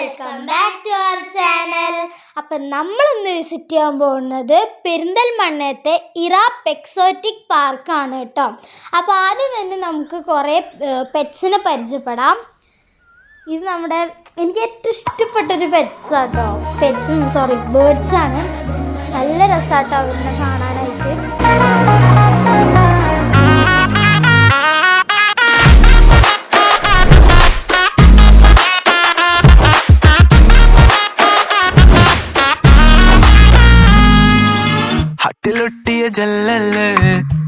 Welcome back to our channel. അപ്പം നമ്മളിന്ന് visit ചെയ്യാൻ പോകുന്നത് പെരിന്തൽമണ്ണത്തെ ഇറാപ്പ് എക്സോട്ടിക് പാർക്കാണ് കേട്ടോ. അപ്പോൾ ആദ്യം തന്നെ നമുക്ക് കുറേ പെറ്റ്സിനെ പരിചയപ്പെടാം. ഇത് എനിക്ക് ഏറ്റവും ഇഷ്ടപ്പെട്ടൊരു ബേർഡ്സാണ്. നല്ല രസമാട്ടോ അവരിനെ കാണാനായിട്ട്. ഹട്ടിലൊട്ടിയ ജല്ലല്ലേ,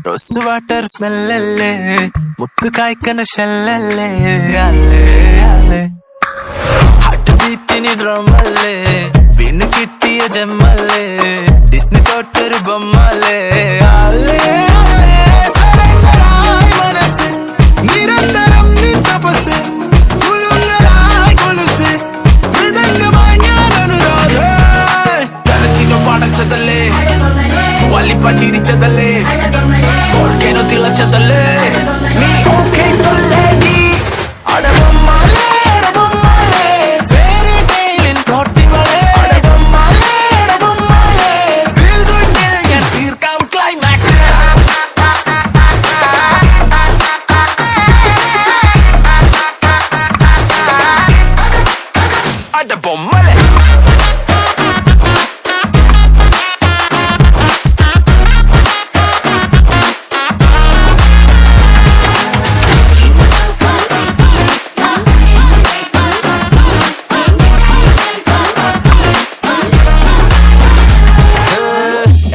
റോസ് വാട്ടർ സ്മെല്ലല്ലേ, മുത്തു കായ്ക്കണ ഷെല്ലല്ലേ, ഹാർട്ട് ബീറ്റിന് ഡ്രമല്ലേ, വീണ് കിട്ടിയ ജമ്മല്ലേ, ഡിസ്നി തൊട്ടൊരു ബൊമ്മല്ലേ, മനസ്സ് നിരന്തരം നീ തപസ്, കുലുങ്ങലായി കൊലുസ്, മൃദംഗമായി ഞാൻ അനുരാധ, ചലച്ചിനും പടച്ചതല്ലേ, വല്ലിപ്പ ചിരിച്ചതല്ലേ, ഓൾക്കേനോ തിളച്ചതല്ലേ, നീ ഓക്കേ സൊല്ലേടി അടവമ്മാലേ അടവമ്മാലേ, ഫെയറി ടെയിലിൻ പ്ലോട്ടിവളേ, അടവമ്മാലേ അടവമ്മാലേ, ഫീൽ ഗുഡ് ഞാൻ തീർക്കാം ക്ലൈമാക്സ്, അടവമ്മാലേ.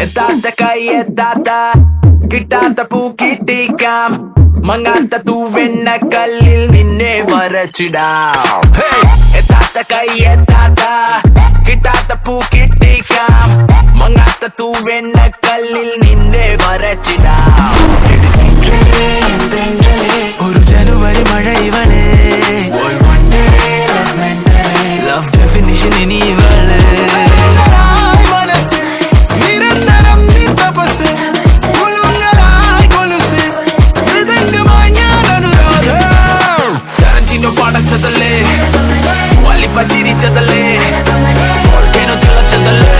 എത്താത്ത കൈ എത്താത്ത, കിട്ടാത്ത പൂ കിട്ടിക്കാം, മങ്ങാത്ത തൂവെണ്ണ കല്ലിൽ നിന്നെ വരച്ചിടാം. എത്താത്ത കൈ എത്താത്ത, കിട്ടാത്ത പൂ കിട്ടിക്കാം, മങ്ങാത്ത തൂവെണ്ണ കല്ലിൽ നിന്നെ വരച്ചിടാം. ഒരു ജനുവരി മഴ ഇവളെ, ലവ് ഡെഫിനിഷൻ ഇനി ഇവള്, നിരന്തരം നീ തപസ്, കുലുങ്ങലായി കൊലുസ്, മൃദംഗമായി ഞാൻ അനുരാധ, ചലഞ്ചിനോ പടച്ചതല്ലേ, വല്ലിപ്പ ചിരിച്ചതല്ലേ, ഓൾക്കേനോ തിളച്ചതല്ലേ,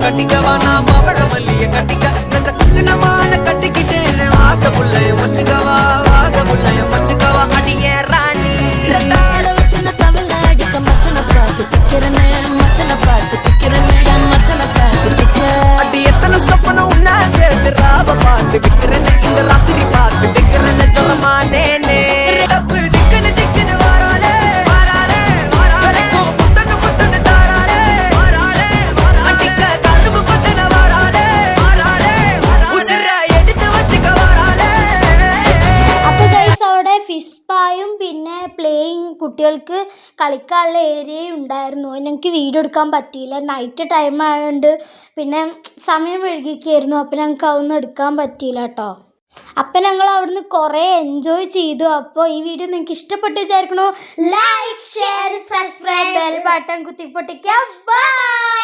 கட்டிக்கவா நான் பவழ மல்லிய கட்டிக்க நச்ச குத்தினமான கட்டிக்கிட்டே, வாச புள்ளைய மச்சுக்கவா, வாச புள்ளைய மச்சுக்கவா, அடியே ராணி வச்சுன தமிழ அடிக்க மச்சன பார்த்து திக்கிறனே, மச்சன பார்த்து திக்கிறனே, என் மச்சன பார்த்து திக்க அடி எத்தனை சொப்பன உன்னா சேர்த்து ராவ பார்த்து விக்கிறனே, இந்த ராத்திரி பார்த்து திக்கிறனே, சொல்லமானேனே டப்பு சிக்கன சிக்கன வாராலே வாராலே வாராலே, புத்தன புத்தன தாராலே வாராலே வாராலே, அடிக்க கரும்பு புத்தன வாராலே வாராலே வாராலே, உசிர எடுத்து வச்சுக்க வாராலே. അപ്പോൾ ഗൈസ് അവിടെ ഫിഷ് സ്പായും പിന്നെ പ്ലേയിങ് കുട്ടികൾക്ക് കളിക്കാനുള്ള ഏരിയയും ഉണ്ടായിരുന്നു. ഞങ്ങൾക്ക് വീഡിയോ എടുക്കാൻ പറ്റിയില്ല, നൈറ്റ് ടൈം ആയതുകൊണ്ട്, പിന്നെ സമയം വൈകിക്കായിരുന്നു. അപ്പോൾ ഞങ്ങൾക്ക് അതൊന്നും എടുക്കാൻ പറ്റിയില്ല കേട്ടോ. അപ്പം ഞങ്ങൾ അവിടുന്ന് കുറേ എൻജോയ് ചെയ്തു. അപ്പോൾ ഈ വീഡിയോ നിങ്ങൾക്ക് ഇഷ്ടപ്പെട്ടു വിചാരിക്കണോ? Like share subscribe bell button കുത്തിപ്പൊട്ടിക്കുക. ബൈ.